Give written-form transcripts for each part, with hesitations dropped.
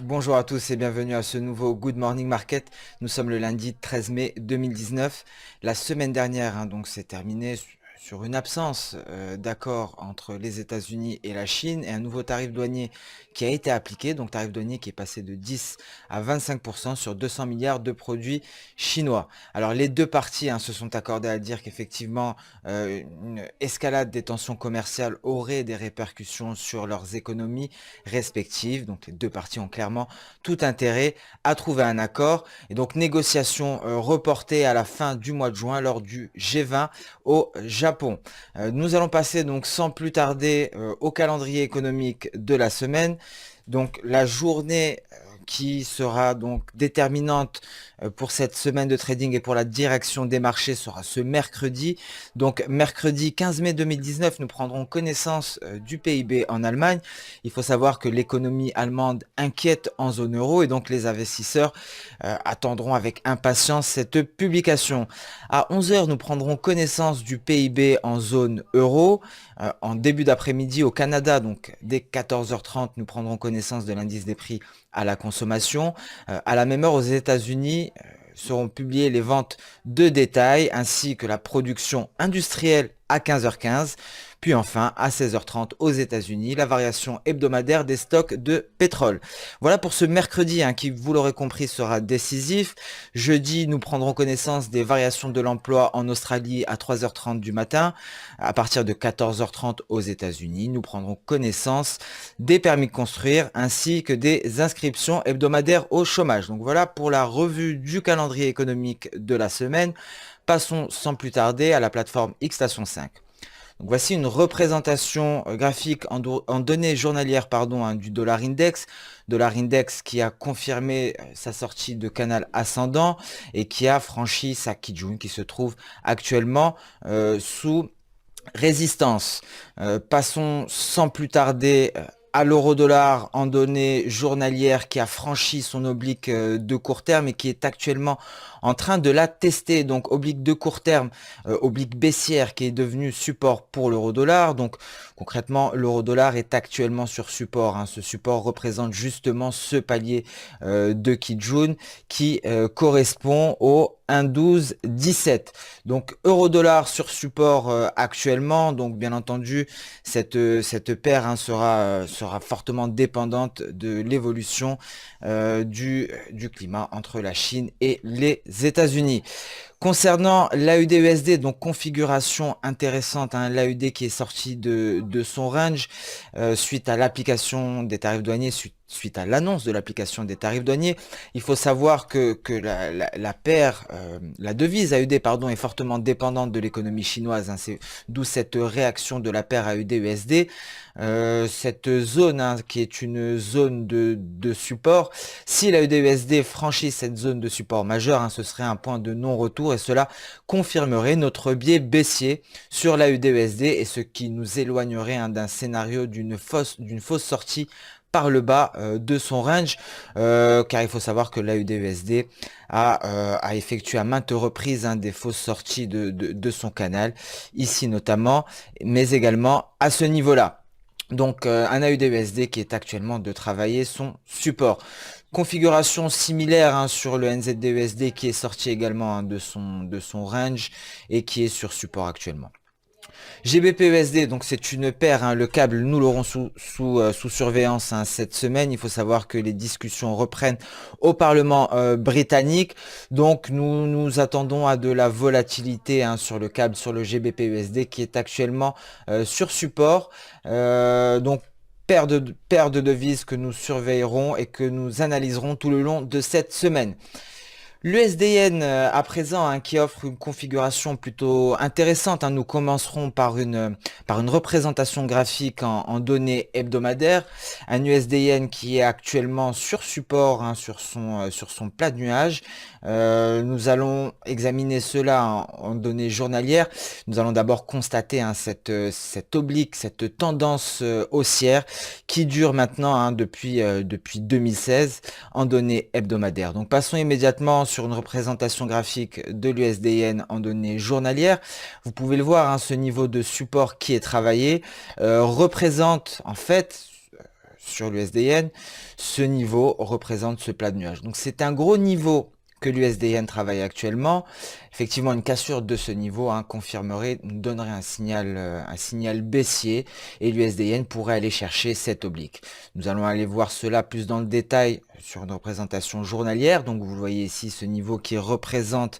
Bonjour à tous et bienvenue à ce nouveau Good Morning Market. Nous sommes le lundi 13 mai 2019. La semaine dernière, donc c'est terminé sur une absence d'accord entre les États-Unis et la Chine et un nouveau tarif douanier qui a été appliqué. Donc tarif douanier qui est passé de 10 à 25% sur 200 milliards de produits chinois. Alors les deux parties se sont accordées à dire qu'effectivement une escalade des tensions commerciales aurait des répercussions sur leurs économies respectives. Donc les deux parties ont clairement tout intérêt à trouver un accord. Et donc négociations reportées à la fin du mois de juin lors du G20 au Japon. Nous allons passer donc sans plus tarder au calendrier économique de la semaine. Donc la journée qui sera donc déterminante pour cette semaine de trading et pour la direction des marchés sera ce mercredi. Donc mercredi 15 mai 2019, nous prendrons connaissance du PIB en Allemagne. Il faut savoir que l'économie allemande inquiète en zone euro et donc les investisseurs attendront avec impatience cette publication. À 11 heures, nous prendrons connaissance du PIB en zone euro. En début d'après-midi au Canada, donc dès 14h30, nous prendrons connaissance de l'indice des prix à la consommation. À la même heure aux États-Unis, seront publiées les ventes de détail ainsi que la production industrielle à 15h15. Puis enfin, à 16h30 aux États-Unis, la variation hebdomadaire des stocks de pétrole. Voilà pour ce mercredi qui, vous l'aurez compris, sera décisif. Jeudi, nous prendrons connaissance des variations de l'emploi en Australie à 3h30 du matin. À partir de 14h30 aux États-Unis, nous prendrons connaissance des permis de construire ainsi que des inscriptions hebdomadaires au chômage. Donc voilà pour la revue du calendrier économique de la semaine. Passons sans plus tarder à la plateforme Xstation 5. Donc voici une représentation graphique en données journalières du dollar index qui a confirmé sa sortie de canal ascendant et qui a franchi sa Kijun qui se trouve actuellement sous résistance. Passons sans plus tarder à l'euro-dollar en données journalières qui a franchi son oblique de court terme et qui est actuellement en train de la tester. Donc oblique de court terme, oblique baissière qui est devenue support pour l'euro-dollar. Donc concrètement, l'euro-dollar est actuellement sur support. Ce support représente justement ce palier de Kijun qui correspond au 1,1217. Donc euro-dollar sur support actuellement. Donc bien entendu, cette paire sera fortement dépendante de l'évolution du climat entre la Chine et les États-Unis. Concernant l'AUD-USD, donc configuration intéressante, l'AUD qui est sorti de son range suite à l'application des tarifs douaniers, suite à l'annonce de l'application des tarifs douaniers. Il faut savoir que la paire, la devise AUD est fortement dépendante de l'économie chinoise, c'est d'où cette réaction de la paire AUD-USD. Cette zone qui est une zone de support, si la USD franchit cette zone de support majeur, ce serait un point de non-retour et cela confirmerait notre biais baissier sur la USD et ce qui nous éloignerait d'un scénario d'une fausse sortie par le bas de son range, car il faut savoir que la USD a effectué à maintes reprises des fausses sorties de son canal, ici notamment, mais également à ce niveau-là. Donc un AUD-USD qui est actuellement de travailler son support. Configuration similaire sur le NZD-USD qui est sorti également de son range et qui est sur support actuellement. GBP-USD, donc c'est une paire, le câble, nous l'aurons sous surveillance cette semaine. Il faut savoir que les discussions reprennent au Parlement britannique. Donc nous attendons à de la volatilité sur le câble, sur le GBP-USD qui est actuellement sur support. Donc paire de devises que nous surveillerons et que nous analyserons tout le long de cette semaine. L'USDN à présent qui offre une configuration plutôt intéressante. Nous commencerons par une représentation graphique en données hebdomadaires. Un USDN qui est actuellement sur support sur son plat de nuage. Nous allons examiner cela en données journalières. Nous allons d'abord constater cette oblique, cette tendance haussière qui dure maintenant depuis 2016 en données hebdomadaires. Donc passons immédiatement sur une représentation graphique de l'USDN en données journalières. Vous pouvez le voir, ce niveau de support qui est travaillé représente en fait sur l'USD-Yen, ce niveau représente ce plat de nuage. Donc c'est un gros niveau que l'USD-Yen travaille actuellement. Effectivement, une cassure de ce niveau confirmerait, nous donnerait un signal baissier et l'USD-Yen pourrait aller chercher cette oblique. Nous allons aller voir cela plus dans le détail sur une représentation journalière. Donc vous voyez ici ce niveau qui représente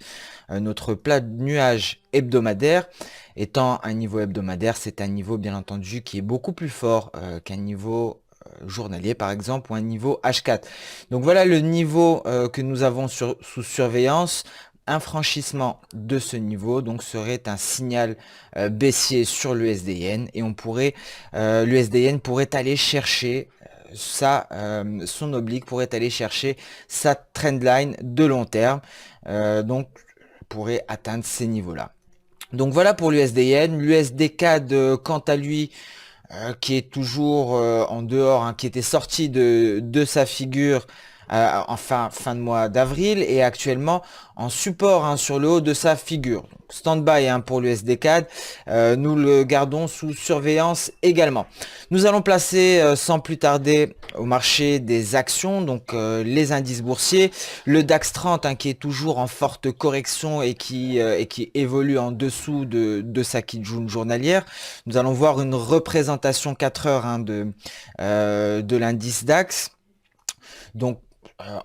notre plat de nuage hebdomadaire. Étant un niveau hebdomadaire, c'est un niveau bien entendu qui est beaucoup plus fort qu'un niveau journalier par exemple ou un niveau H4. Donc voilà le niveau que nous avons sous surveillance. Un franchissement de ce niveau donc serait un signal baissier sur l'USD-Yen et on pourrait l'USD-Yen pourrait aller chercher son oblique, pourrait aller chercher sa trendline de long terme, donc pourrait atteindre ces niveaux là. Donc voilà pour l'USD-Yen. L'USD-CAD quant à lui qui est toujours en dehors, qui était sorti de sa figure en fin de mois d'avril et actuellement en support sur le haut de sa figure. Stand-by pour l'USD-CAD, nous le gardons sous surveillance également. Nous allons placer sans plus tarder au marché des actions, donc les indices boursiers, le DAX 30 qui est toujours en forte correction et qui évolue en dessous de sa Kijun journalière. Nous allons voir une représentation 4 heures de l'indice DAX. Donc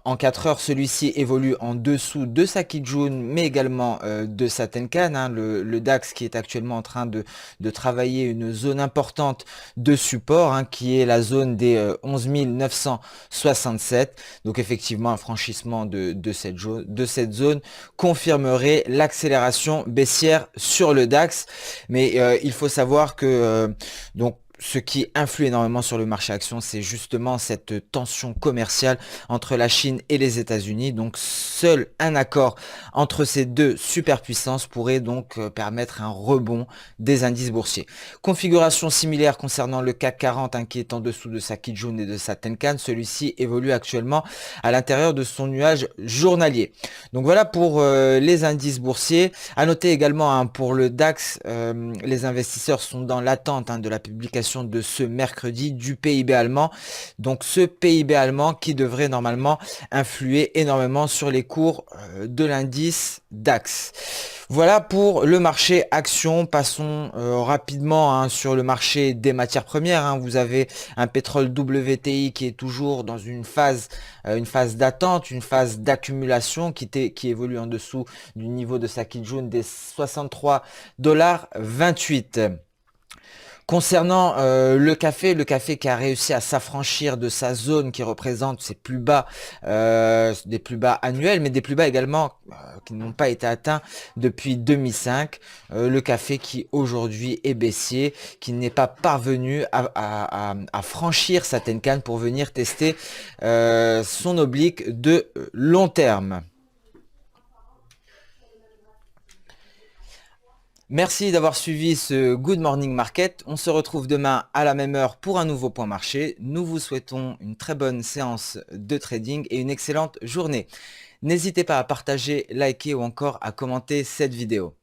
en 4 heures, celui-ci évolue en dessous de sa Kijun, mais également de sa Tenkan. Le DAX qui est actuellement en train de travailler une zone importante de support, qui est la zone des 11 967. Donc effectivement, un franchissement de cette zone confirmerait l'accélération baissière sur le DAX. Mais il faut savoir que donc ce qui influe énormément sur le marché action, c'est justement cette tension commerciale entre la Chine et les États-Unis. Donc seul un accord entre ces deux superpuissances pourrait donc permettre un rebond des indices boursiers. Configuration similaire concernant le CAC 40 qui est en dessous de sa Kijun et de sa Tenkan. Celui-ci évolue actuellement à l'intérieur de son nuage journalier. Donc voilà pour les indices boursiers. À noter également pour le DAX, les investisseurs sont dans l'attente de la publication de ce mercredi du PIB allemand. Donc ce PIB allemand qui devrait normalement influer énormément sur les cours de l'indice DAX. Voilà pour le marché action. Passons rapidement sur le marché des matières premières. Vous avez un pétrole WTI qui est toujours dans une phase d'attente, une phase d'accumulation qui évolue en dessous du niveau de sa Kijun des 63,28 $. Concernant le café qui a réussi à s'affranchir de sa zone qui représente ses plus bas, des plus bas annuels, mais des plus bas également qui n'ont pas été atteints depuis 2005. Le café qui aujourd'hui est baissier, qui n'est pas parvenu à franchir sa Tenkan pour venir tester son oblique de long terme. Merci d'avoir suivi ce Good Morning Market. On se retrouve demain à la même heure pour un nouveau point marché. Nous vous souhaitons une très bonne séance de trading et une excellente journée. N'hésitez pas à partager, liker ou encore à commenter cette vidéo.